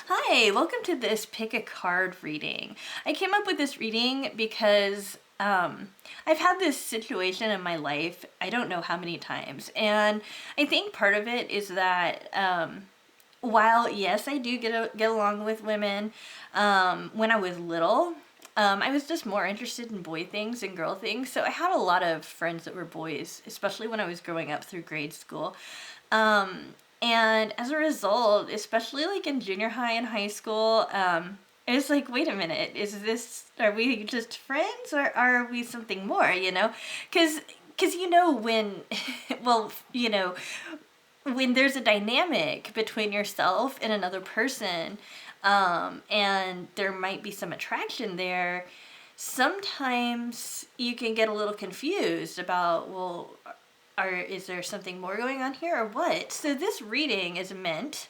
Hi, welcome to this pick a card reading. I came up with this reading because I've had this situation in my life, I don't know how many times, and I think part of it is that while yes, I do get along with women, when I was little, I was just more interested in boy things and girl things. So I had a lot of friends that were boys, especially when I was growing up through grade school. And as a result, especially like in junior high and high school, it was like, wait a minute, are we just friends or are we something more, you know? Because when, well, when there's a dynamic between yourself and another person, and there might be some attraction there, sometimes you can get a little confused about, well, is there something more going on here or what? So this reading is meant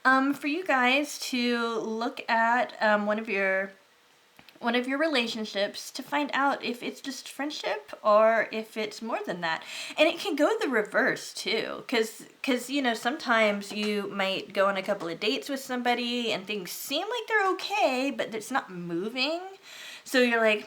for you guys to look at one of your relationships to find out if it's just friendship or if it's more than that. And it can go the reverse too, because sometimes you might go on a couple of dates with somebody and things seem like they're okay, but it's not moving. So you're like,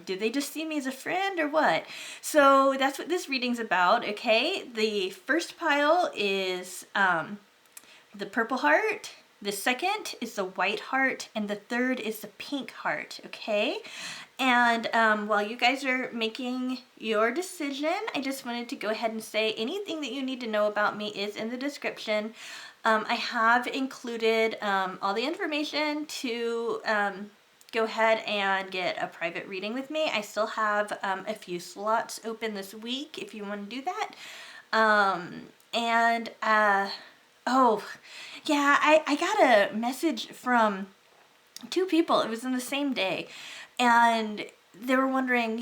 did they just see me as a friend or what? So that's what this reading's about, okay? The first pile is the purple heart. The second is the white heart, and the third is the pink heart, okay? And while you guys are making your decision, I just wanted to go ahead and say anything that you need to know about me is in the description. I have included all the information to go ahead and get a private reading with me. I still have a few slots open this week if you want to do that. Oh, yeah, I got a message from two people. It was in the same day. And they were wondering,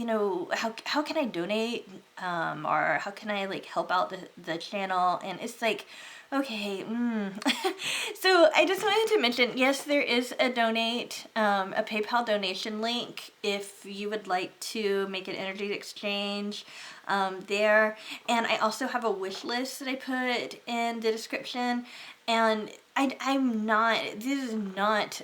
how can I donate? Or how can I like help out the channel? And it's like, okay, So I just wanted to mention, yes, there is a a PayPal donation link if you would like to make an energy exchange there. And I also have a wish list that I put in the description. And this is not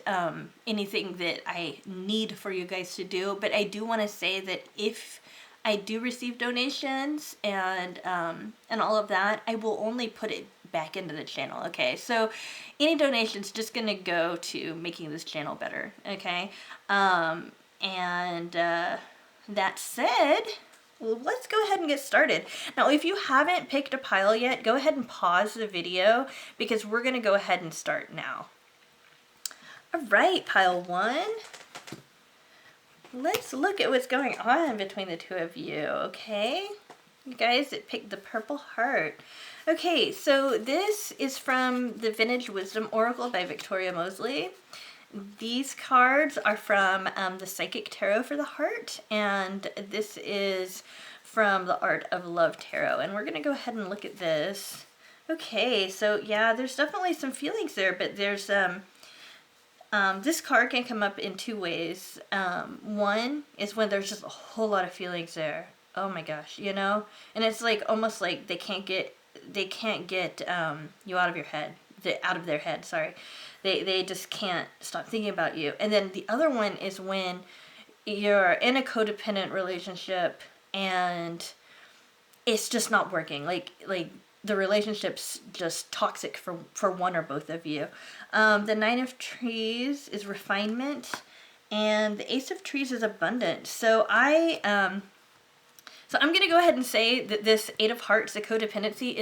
anything that I need for you guys to do, but I do want to say that if I do receive donations and all of that, I will only put it back into the channel, okay? So any donation's just gonna go to making this channel better, okay? That said, well, let's go ahead and get started. Now, if you haven't picked a pile yet, go ahead and pause the video because we're gonna go ahead and start now. All right, pile one. Let's look at what's going on between the two of you, okay? You guys that picked the purple heart. Okay, so this is from the Vintage Wisdom Oracle by Victoria Mosley. These cards are from the Psychic Tarot for the Heart, and this is from the Art of Love Tarot. And we're going to go ahead and look at this. Okay, so yeah, there's definitely some feelings there, but there's this card can come up in two ways. One is when there's just a whole lot of feelings there. Oh my gosh, and it's like almost like they can't get you out of your head, out of their head. Sorry, they just can't stop thinking about you. And then the other one is when you're in a codependent relationship and it's just not working. Like the relationship's just toxic for one or both of you. The Nine of Trees is refinement, and the Ace of Trees is abundance. So I'm gonna go ahead and say that this Eight of Hearts, the codependency,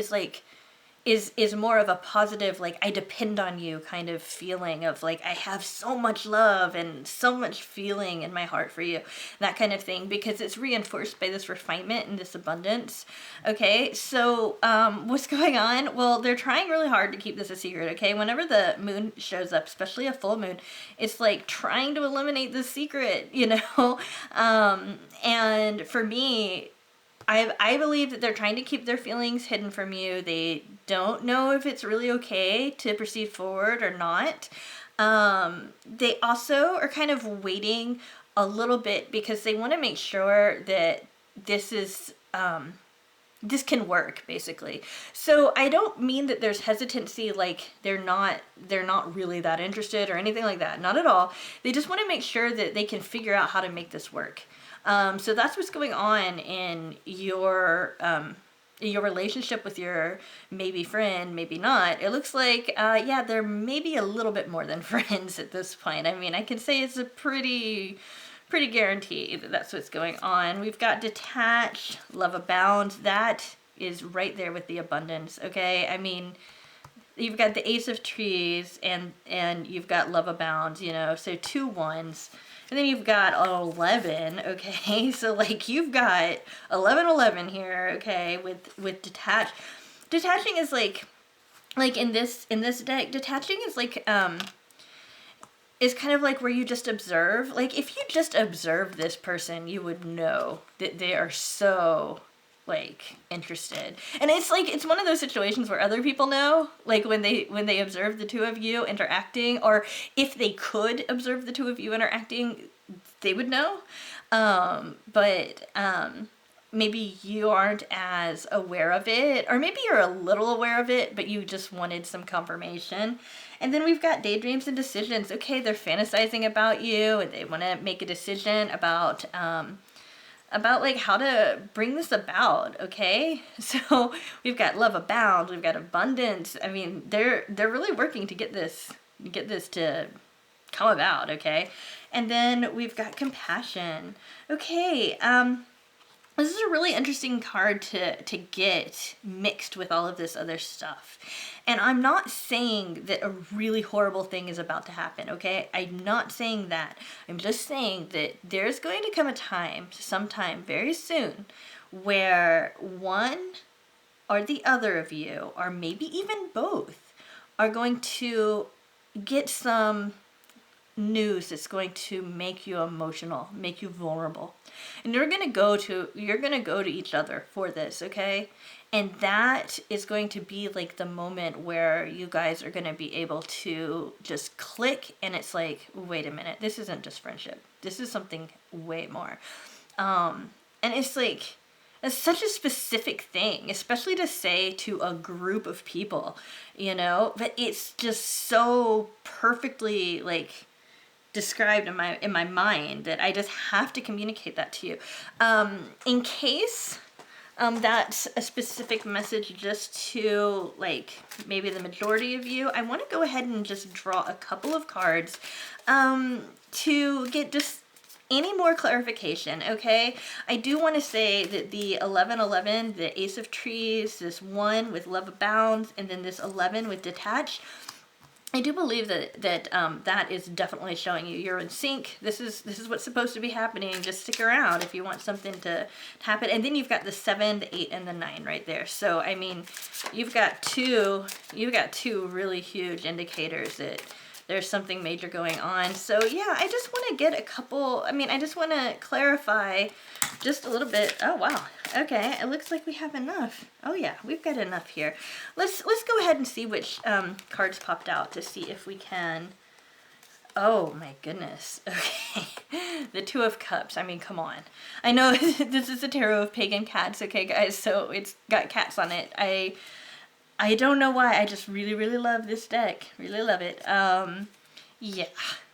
is more of a positive, like I depend on you kind of feeling of like I have so much love and so much feeling in my heart for you, that kind of thing, because it's reinforced by this refinement and this abundance. Okay, so what's going on? Well, they're trying really hard to keep this a secret, okay? Whenever the moon shows up, especially a full moon, it's like trying to eliminate the secret, and for me, I believe that they're trying to keep their feelings hidden from you. They don't know if it's really okay to proceed forward or not. They also are kind of waiting a little bit because they want to make sure that this is this can work, basically. So I don't mean that there's hesitancy, like they're not really that interested or anything like that. Not at all. They just want to make sure that they can figure out how to make this work. So that's what's going on in your relationship with your maybe friend, maybe not. It looks like, yeah, they're maybe a little bit more than friends at this point. I mean, I can say it's a pretty guaranteed that that's what's going on. We've got detached, love abound. That is right there with the abundance, okay? I mean, you've got the Ace of Trees and you've got love abound, you know, so 2 ones. And then you've got 11, okay? So like you've got 11 here, okay, with detached. Detaching is like in this deck, detaching is like is kind of like where you just observe. Like if you just observe this person, you would know that they are so like interested. And it's like it's one of those situations where other people know, like when they observe the two of you interacting, or if they could observe the two of you interacting, they would know. But maybe you aren't as aware of it, or maybe you're a little aware of it, but you just wanted some confirmation. And then we've got daydreams and decisions. Okay, they're fantasizing about you and they want to make a decision about like how to bring this about, okay? So we've got love abound, we've got abundance. I mean, they're really working to get this to come about, okay? And then we've got compassion. Okay, this is a really interesting card to get mixed with all of this other stuff. And I'm not saying that a really horrible thing is about to happen, okay? I'm not saying that. I'm just saying that there's going to come a time, sometime very soon, where one or the other of you, or maybe even both, are going to get some news that's going to make you emotional, make you vulnerable. And you're going to go to each other for this, okay? And that is going to be like the moment where you guys are going to be able to just click, and it's like, wait a minute, this isn't just friendship. This is something way more. And it's like, it's such a specific thing, especially to say to a group of people, you know, but it's just so perfectly like described in my mind that I just have to communicate that to you. In case that's a specific message just to like maybe the majority of you, I want to go ahead and just draw a couple of cards to get just any more clarification, okay? I do want to say that the 11, the Ace of Trees, this 1 with love abounds, and then this 11 with detached, I do believe that that is definitely showing you you're in sync. This is what's supposed to be happening. Just stick around if you want something to happen. And then you've got the 7, the 8, and the 9 right there. So I mean, you've got two really huge indicators that there's something major going on. So yeah, I just want to get a couple. I mean, I just want to clarify just a little bit. Oh wow. Okay, it looks like we have enough. Oh yeah, we've got enough here. Let's go ahead and see which cards popped out to see if we can. Oh my goodness. Okay, the 2 of Cups. I mean, come on. I know this is a tarot of pagan cats. Okay, guys, so it's got cats on it. I don't know why. I just really, really love this deck. Really love it. Yeah.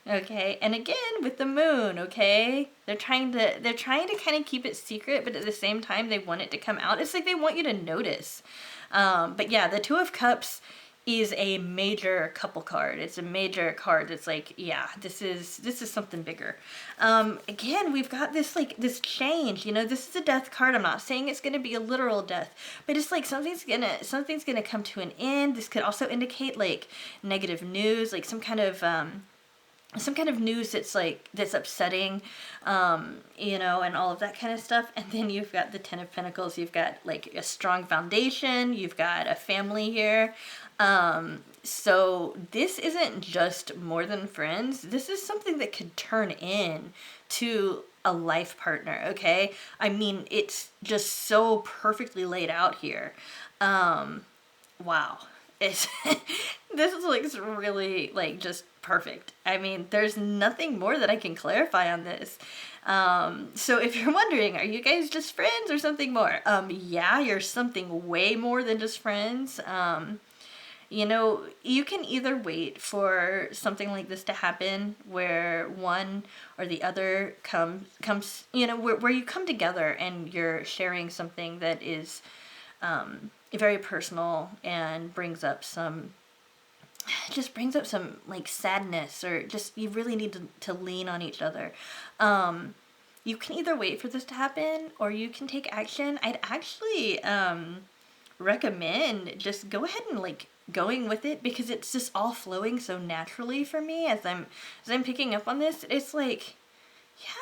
Okay. And again with the moon, okay? They're trying to kind of keep it secret, but at the same time they want it to come out. It's like they want you to notice. But yeah, the 2 of Cups is a major couple card. It's a major card that's like, yeah, this is something bigger. Again, we've got this like this change, you know, this is a death card. I'm not saying it's going to be a literal death, but it's like something's going to come to an end. This could also indicate like negative news, like some kind of news that's upsetting, you know, and all of that kind of stuff. And then you've got the 10 of Pentacles. You've got like a strong foundation. You've got a family here. So this isn't just more than friends. This is something that could turn in to a life partner, okay? I mean, it's just so perfectly laid out here. Wow. it's this looks really like just perfect. I mean, there's nothing more that I can clarify on this. So if you're wondering, are you guys just friends or something more? Yeah, you're something way more than just friends. You know, you can either wait for something like this to happen where one or the other comes, you know, where you come together and you're sharing something that is very personal and just brings up some like sadness, or just you really need to lean on each other. You can either wait for this to happen or you can take action. I'd actually recommend just go ahead and like going with it, because it's just all flowing so naturally for me as I'm picking up on this. It's like,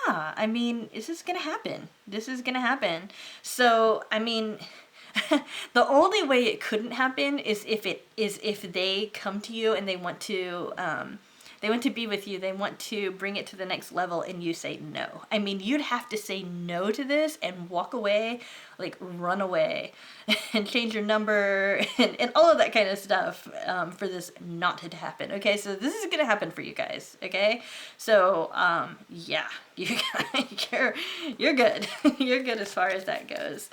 yeah, I mean, this is gonna happen. This is gonna happen. So, I mean, the only way it couldn't happen is if they come to you and they want to be with you, they want to bring it to the next level, and you say no. I mean, you'd have to say no to this and walk away, like run away, and change your number, and all of that kind of stuff for this not to happen. Okay, so this is gonna happen for you guys. Okay, so yeah, you're good. You're good as far as that goes.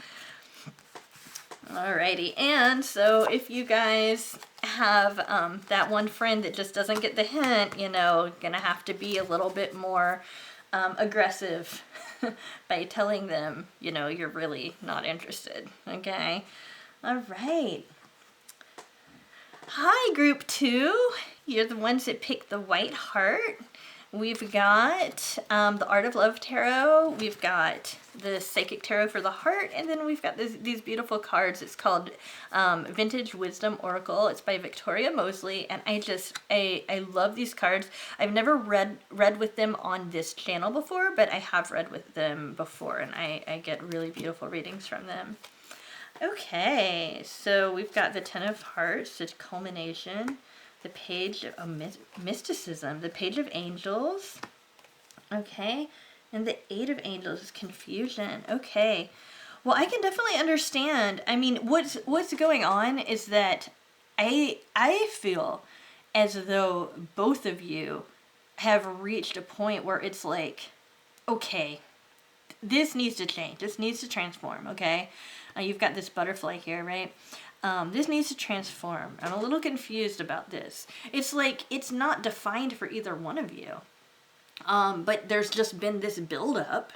Alrighty, and so if you guys have that one friend that just doesn't get the hint, you know, gonna have to be a little bit more aggressive by telling them, you know, you're really not interested. Okay? Alright. Hi, group 2. You're the ones that picked the white heart. We've got the Art of Love Tarot. We've got the Psychic Tarot for the heart. And then we've got these beautiful cards. It's called Vintage Wisdom Oracle. It's by Victoria Mosley. And I love these cards. I've never read with them on this channel before, but I have read with them before. And I get really beautiful readings from them. Okay, so we've got the Ten of Hearts, it's culmination. The Page of Mysticism, the Page of Angels, okay, and the Eight of Angels is confusion. Okay, well, I can definitely understand. I mean, what's going on is that I feel as though both of you have reached a point where it's like, okay, this needs to change. This needs to transform. Okay, you've got this butterfly here, right? This needs to transform. I'm a little confused about this. It's like, it's not defined for either one of you. But there's just been this buildup,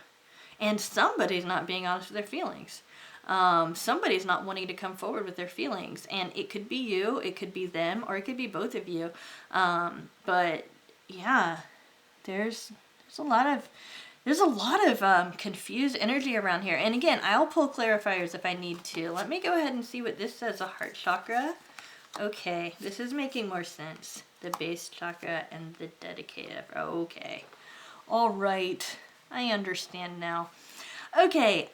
and somebody's not being honest with their feelings. Somebody's not wanting to come forward with their feelings, and it could be you, it could be them, or it could be both of you. But yeah, there's a lot of confused energy around here. And again, I'll pull clarifiers if I need to. Let me go ahead and see what this says, a heart chakra. Okay, this is making more sense. The base chakra and the dedicative. Okay. All right. I understand now. Okay,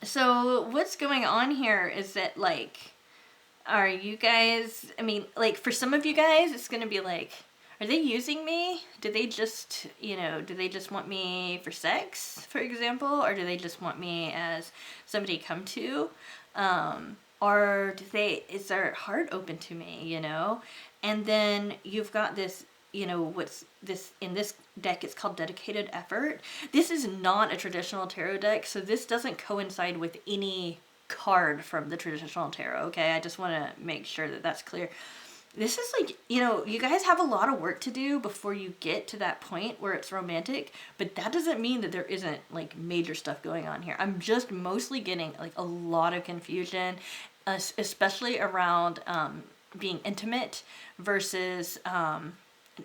so what's going on here is that, like, are you guys, I mean, like, for some of you guys, it's going to be like, are they using me? Do they just want me for sex, for example? Or do they just want me as somebody to come to? Or is their heart open to me, you know? And then you've got this, you know, what's this, in this deck, it's called Dedicated Effort. This is not a traditional tarot deck, so this doesn't coincide with any card from the traditional tarot, okay? I just want to make sure that that's clear. This is like, you know, you guys have a lot of work to do before you get to that point where it's romantic, but that doesn't mean that there isn't like major stuff going on here. I'm just mostly getting like a lot of confusion, especially around being intimate versus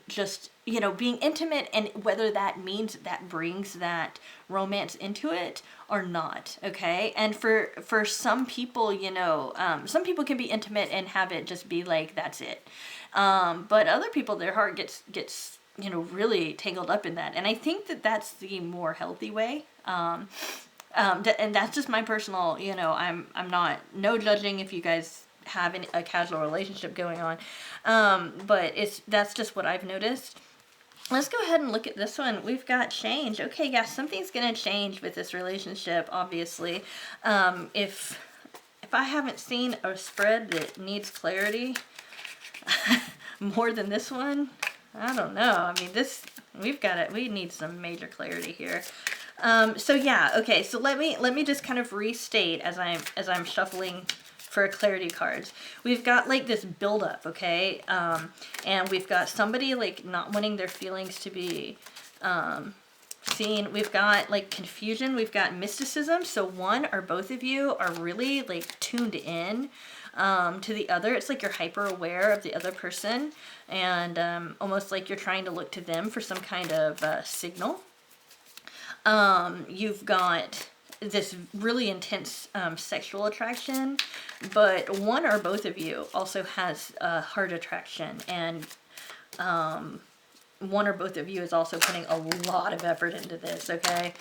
just, you know, being intimate, and whether that means that brings that romance into it or not, okay? And for some people, you know, some people can be intimate and have it just be like, that's it. But other people, their heart gets, you know, really tangled up in that. And I think that that's the more healthy way. And that's just my personal, you know, I'm not, no judging if you guys have a casual relationship going on. But that's just what I've noticed. Let's go ahead and look at this one. We've got change. Okay, yeah, something's gonna change with this relationship, obviously. If if I haven't seen a spread that needs clarity more than this one, I don't know. I mean, we need some major clarity here. So yeah, okay, so let me just kind of restate as I'm shuffling for clarity cards. We've got like this buildup, okay? And we've got somebody like not wanting their feelings to be seen. We've got like confusion, we've got mysticism. So one or both of you are really like tuned in to the other. It's like you're hyper aware of the other person, and almost like you're trying to look to them for some kind of signal. You've got this really intense sexual attraction, but one or both of you also has a heart attraction, and one or both of you is also putting a lot of effort into this, okay?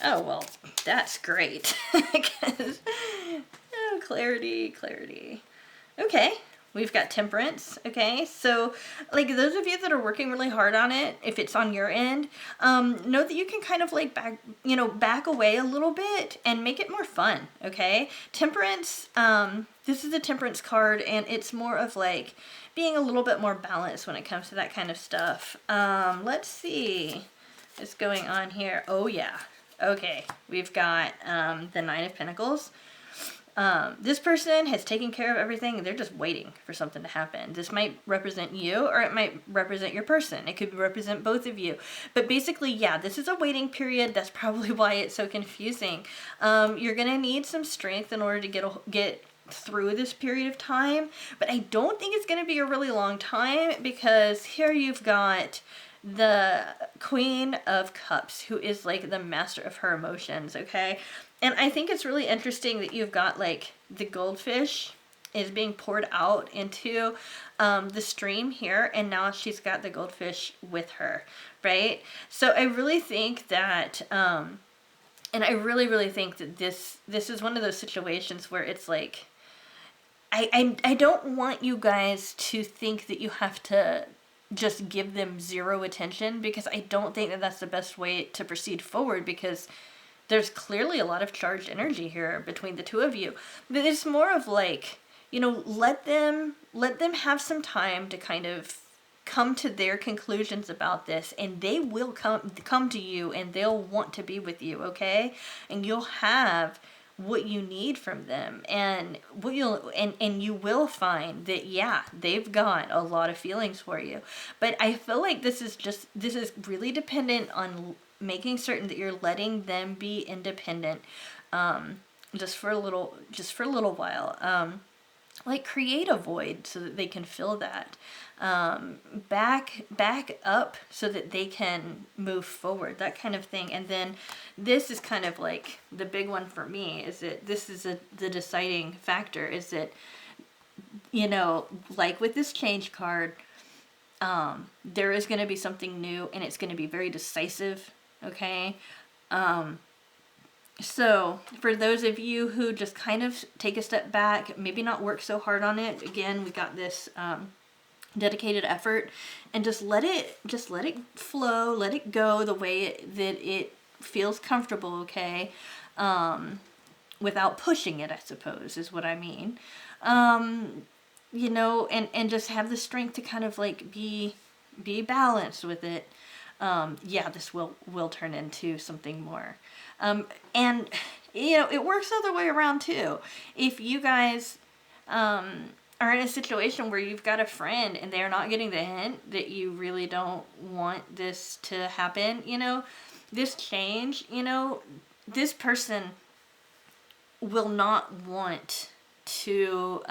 Oh, well, that's great. Because, oh, clarity. Okay, we've got temperance, okay? So, like, those of you that are working really hard on it, if it's on your end, know that you can kind of, like, back away a little bit and make it more fun, okay? Temperance, this is a temperance card, and it's more of, like, being a little bit more balanced when it comes to that kind of stuff. Let's see what's going on here. Oh, yeah. Okay, we've got the Nine of Pentacles. This person has taken care of everything. They're just waiting for something to happen. This might represent you, or it might represent your person. It could represent both of you. But basically, yeah, this is a waiting period. That's probably why it's so confusing. You're going to need some strength in order to get through this period of time. But I don't think it's going to be a really long time, because here you've got the Queen of Cups, who is like the master of her emotions, okay? And I think it's really interesting that you've got like the goldfish is being poured out into the stream here, and now she's got the goldfish with her, right? So I really think that, and I really think that this is one of those situations where it's like, I don't want you guys to think that you have to just give them zero attention, because I don't think that that's the best way to proceed forward, because there's clearly a lot of charged energy here between the two of you. But it's more of like, let them have some time to kind of come to their conclusions about this, and they will come to you, and they'll want to be with you, okay? And you'll have what you need from them, and you will find that, yeah, they've got a lot of feelings for you. But I feel like this is really dependent on making certain that you're letting them be independent, just for a little while. Like, create a void so that they can fill that. Back up so that they can move forward, that kind of thing. And then this is kind of like the big one for me, is that this is the deciding factor, is that, like with this change card, there is going to be something new, and it's going to be very decisive, okay? So for those of you who just kind of take a step back, maybe not work so hard on it, again, we got this dedicated effort, and just let it flow, let it go the way that it feels comfortable, okay? Without pushing it, I suppose, is what I mean. And just have the strength to kind of like be balanced with it. Yeah, this will turn into something more. And it works the other way around too. If you guys are in a situation where you've got a friend and they're not getting the hint that you really don't want this to happen, this change, this person will not want to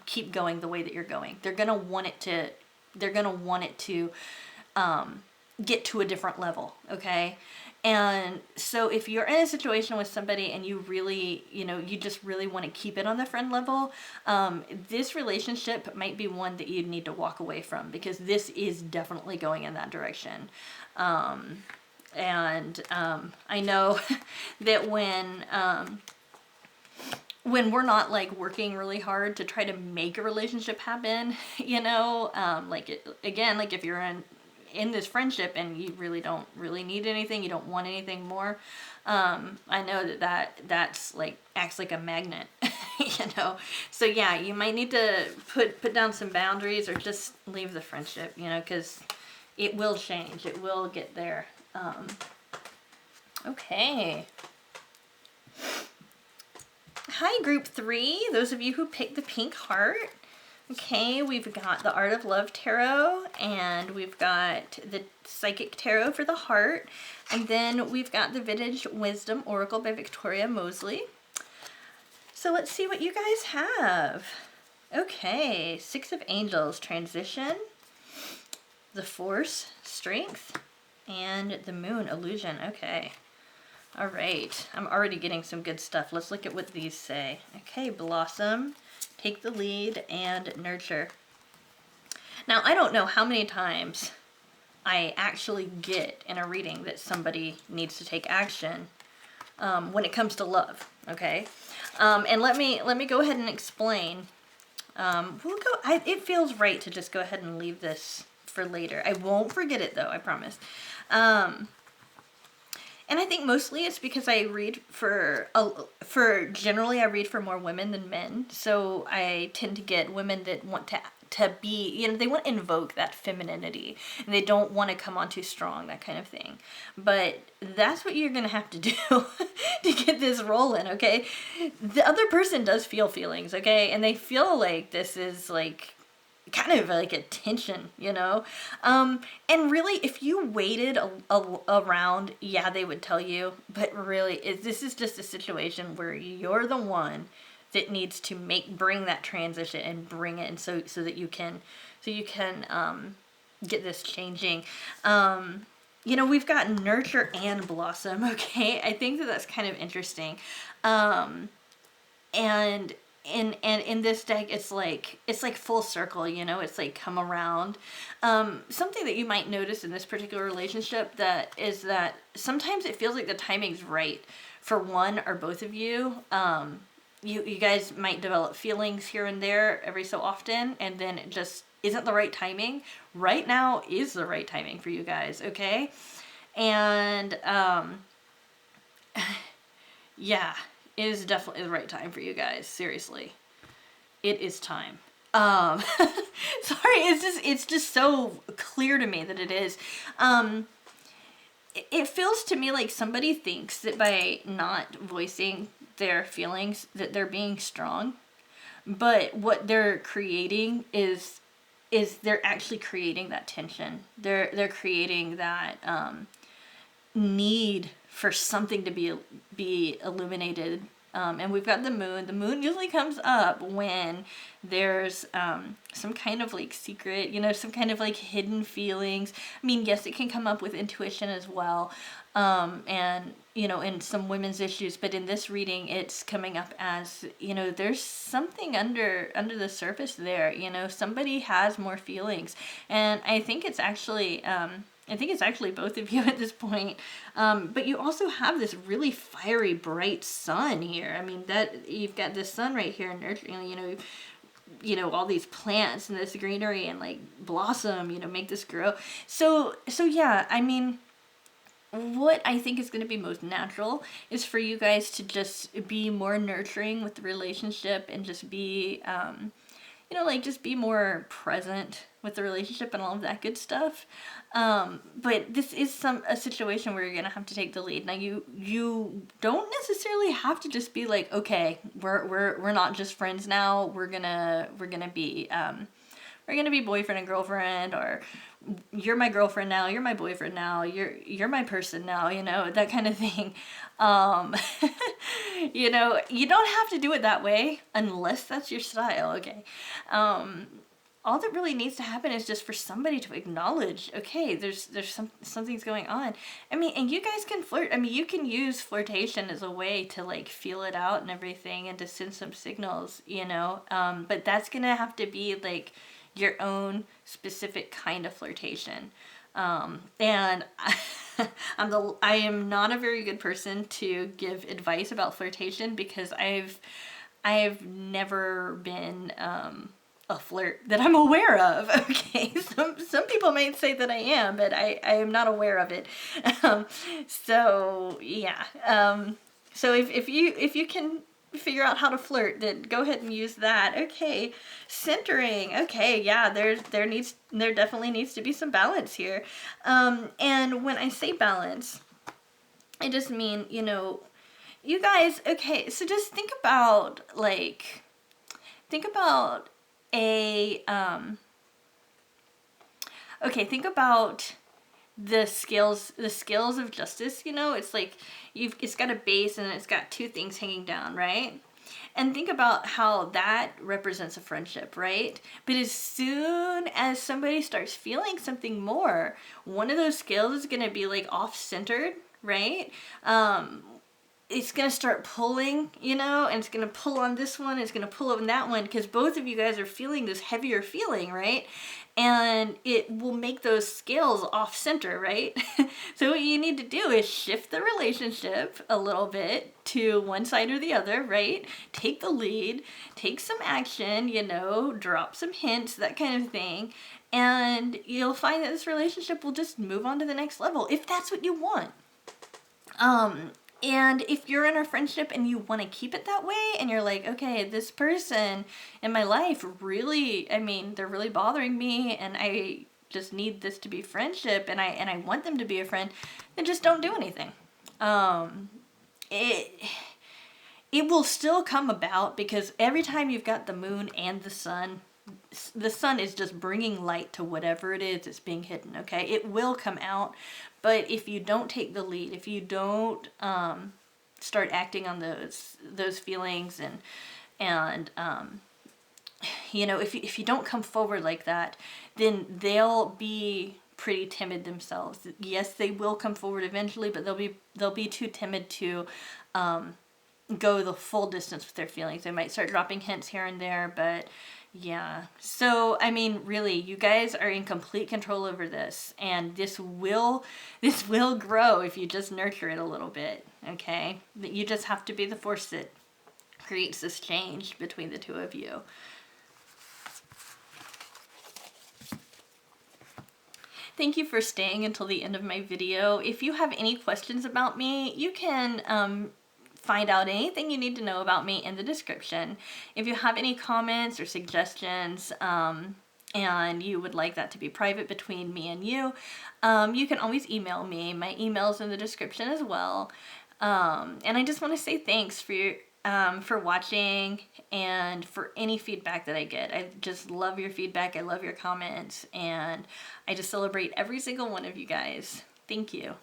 keep going the way that you're going. They're gonna want it to get to a different level, okay? And so if you're in a situation with somebody and you really, you just really want to keep it on the friend level, this relationship might be one that you need to walk away from, because this is definitely going in that direction. I know that when we're not like working really hard to try to make a relationship happen, like if you're in this friendship and you really don't really need anything, you don't want anything more, I know that's like acts like a magnet. you know. So yeah, you might need to put down some boundaries or just leave the friendship, you know, because it will change. It will get there. Okay. Hi, group 3. Those of you who picked the pink heart. Okay, we've got the Art of Love Tarot, and we've got the Psychic Tarot for the heart, and then we've got the Vintage Wisdom Oracle by Victoria Mosley. So let's see what you guys have. Okay, 6 of Angels, Transition, the Force, Strength, and the Moon, Illusion. Okay. All right, I'm already getting some good stuff. Let's look at what these say. Okay, Blossom, Take the Lead, and Nurture. Now, I don't know how many times I actually get in a reading that somebody needs to take action when it comes to love, okay? And let me go ahead and explain. It feels right to just go ahead and leave this for later. I won't forget it, though, I promise. And I think mostly it's because I read generally I read for more women than men. So I tend to get women that want to be, you know, they want to invoke that femininity and they don't want to come on too strong, that kind of thing. But that's what you're going to have to do to get this rolling, okay? The other person does feel feelings, okay? And they feel like this is like kind of like a tension, you know? And really, if you waited around, yeah, they would tell you, but really, this is just a situation where you're the one that needs to bring that transition and bring it in so that you can get this changing. You know, we've got Nurture and Blossom, okay? I think that's kind of interesting. And in this deck, it's like full circle, you know, it's like come around. Something that you might notice in this particular relationship is that sometimes it feels like the timing's right for one or both of you. You guys might develop feelings here and there every so often, and then it just isn't the right timing. Right now is the right timing for you guys, okay? And yeah, it is definitely the right time for you guys. Seriously, it is time. Sorry, it's just so clear to me that it is. It feels to me like somebody thinks that by not voicing their feelings that they're being strong, but what they're creating is they're actually creating that tension. They're creating that need for something to be illuminated. And we've got the moon. The moon usually comes up when there's some kind of like secret, you know, some kind of like hidden feelings. I mean, yes, it can come up with intuition as well. And, you know, in some women's issues, but in this reading, it's coming up as, you know, there's something under the surface there, you know, somebody has more feelings. And I think it's actually both of you at this point. But you also have this really fiery, bright sun here. I mean, that you've got this sun right here nurturing, you know, all these plants and this greenery and like blossom, you know, make this grow. So yeah, I mean, what I think is going to be most natural is for you guys to just be more nurturing with the relationship and just be, you know, like just be more present with the relationship and all of that good stuff. But this is a situation where you're going to have to take the lead. Now you don't necessarily have to just be like, okay, we're not just friends now. We're going to be boyfriend and girlfriend, or you're my girlfriend now, you're my boyfriend now, you're my person now, you know, that kind of thing. You know, you don't have to do it that way unless that's your style, okay? All that really needs to happen is just for somebody to acknowledge, okay, there's something's going on. I mean, and you guys can flirt. I mean, you can use flirtation as a way to like feel it out and everything and to send some signals, you know? But that's gonna have to be like your own specific kind of flirtation. And I am not a very good person to give advice about flirtation because I've never been a flirt that I'm aware of. Okay, some people might say that I am, but I am not aware of it. So yeah. So if you can figure out how to flirt, then go ahead and use that. Okay, centering. Okay, yeah, there definitely needs to be some balance here. And when I say balance, I just mean, you guys, okay, so just think about a think about the scales of justice. It's like it's got a base and it's got two things hanging down, right? And think about how that represents a friendship, right? But as soon as somebody starts feeling something more, one of those scales is going to be like off-centered, right? It's going to start pulling, and it's going to pull on this one, it's going to pull on that one, because both of you guys are feeling this heavier feeling, right? And it will make those scales off center, right? So what you need to do is shift the relationship a little bit to one side or the other, right? Take the lead, take some action, drop some hints, that kind of thing. And you'll find that this relationship will just move on to the next level if that's what you want. And if you're in a friendship and you want to keep it that way, and you're like, okay, this person in my life really, they're really bothering me, and I just need this to be friendship, and I want them to be a friend, then just don't do anything. It will still come about, because every time you've got the moon and the sun is just bringing light to whatever it is that's being hidden, okay? It will come out, but if you don't take the lead, if you don't start acting on those feelings, and if you don't come forward like that, then they'll be pretty timid themselves. Yes, they will come forward eventually, but they'll be too timid to go the full distance with their feelings. They might start dropping hints here and there, but yeah. So, really, you guys are in complete control over this, and this will grow if you just nurture it a little bit, okay? You just have to be the force that creates this change between the two of you. Thank you for staying until the end of my video. If you have any questions about me, you can find out anything you need to know about me in the description. If you have any comments or suggestions, and you would like that to be private between me and you can always email me. My email's in the description as well. And I just want to say thanks for watching and for any feedback that I get. I just love your feedback. I love your comments, and I just celebrate every single one of you guys. Thank you.